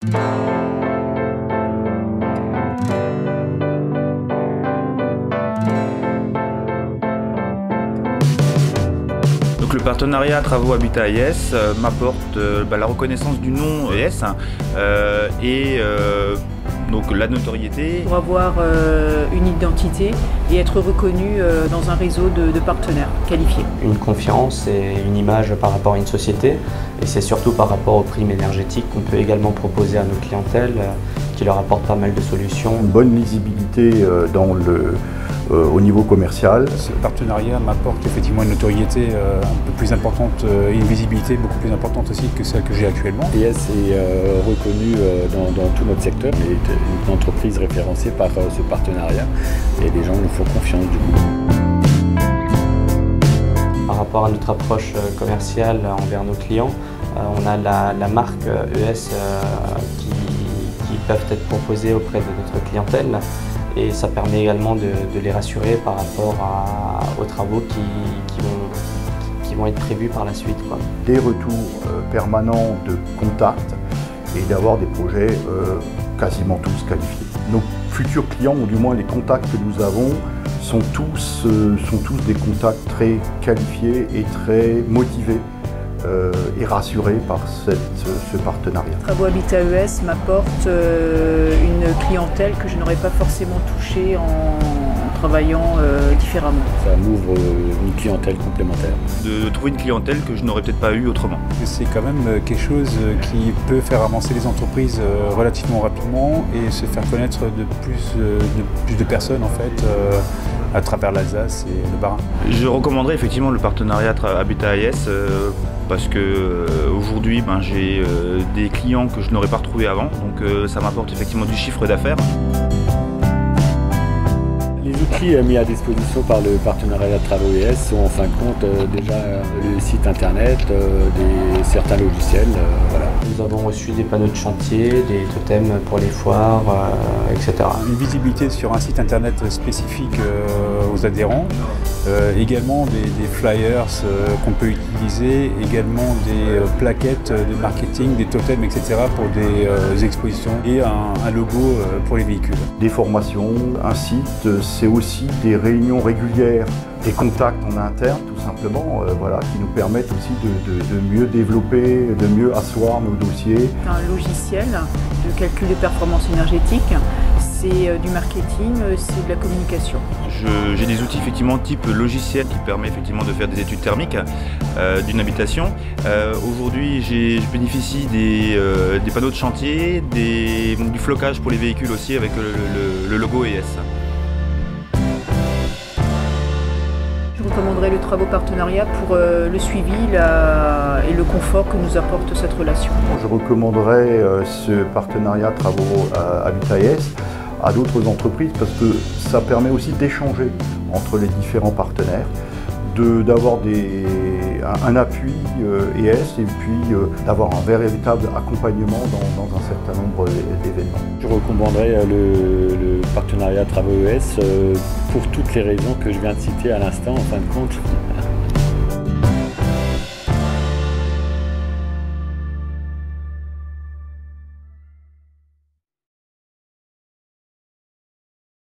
Donc le partenariat Travaux Habitat ES m'apporte la reconnaissance du nom ES et donc la notoriété. Pour avoir une identité et être reconnu dans un réseau de partenaires qualifiés. Une confiance et une image par rapport à une société, et c'est surtout par rapport aux primes énergétiques qu'on peut également proposer à nos clientèles qui leur apportent pas mal de solutions. Une bonne lisibilité au niveau commercial. Ce partenariat m'apporte effectivement une notoriété un peu plus importante et une visibilité beaucoup plus importante aussi que celle que j'ai actuellement. ES est reconnu dans tout notre secteur, il est une entreprise référencée par ce partenariat et les gens nous font confiance du coup. Par rapport à notre approche commerciale envers nos clients, on a la marque ES qui peuvent être proposées auprès de notre clientèle. Et ça permet également de les rassurer par rapport aux travaux qui vont être prévus par la suite, quoi. Des retours permanents de contact et d'avoir des projets quasiment tous qualifiés. Nos futurs clients, ou du moins les contacts que nous avons, sont tous des contacts très qualifiés et très motivés. Et rassuré par ce partenariat. Travaux Habitat ES m'apporte une clientèle que je n'aurais pas forcément touchée en travaillant différemment. Ça m'ouvre une clientèle complémentaire. De trouver une clientèle que je n'aurais peut-être pas eue autrement. C'est quand même quelque chose qui peut faire avancer les entreprises relativement rapidement et se faire connaître de plus de personnes en fait à travers l'Alsace et le Bas-Rhin. Je recommanderais effectivement le partenariat Habitat ES parce que aujourd'hui j'ai des clients que je n'aurais pas retrouvés avant, donc ça m'apporte effectivement du chiffre d'affaires. Les outils mis à disposition par le partenariat Travaux ES sont en fin de compte déjà le site internet, certains logiciels. Voilà. Nous avons reçu des panneaux de chantier, des totems pour les foires, etc. Une visibilité sur un site internet spécifique aux adhérents, également des flyers qu'on peut utiliser, également des plaquettes de marketing, des totems, etc. pour des expositions et un logo pour les véhicules. Des formations, un site, c'est aussi des réunions régulières, des contacts en interne tout simplement, qui nous permettent aussi de mieux développer, de mieux asseoir nos dossiers. Un logiciel de calcul de performance énergétique, c'est du marketing, c'est de la communication. J'ai des outils effectivement type logiciel qui permet effectivement de faire des études thermiques d'une habitation. Aujourd'hui je bénéficie des panneaux de chantier, du flocage pour les véhicules aussi avec le logo ES. Je recommanderais le Travaux Partenariat pour le suivi et le confort que nous apporte cette relation. Je recommanderais ce partenariat Travaux Habitat ES à d'autres entreprises parce que ça permet aussi d'échanger entre les différents partenaires, d'avoir un appui ES et puis d'avoir un véritable accompagnement dans un certain nombre d'événements. Je recommanderais le partenariat Travaux ES pour toutes les raisons que je viens de citer à l'instant en fin de compte.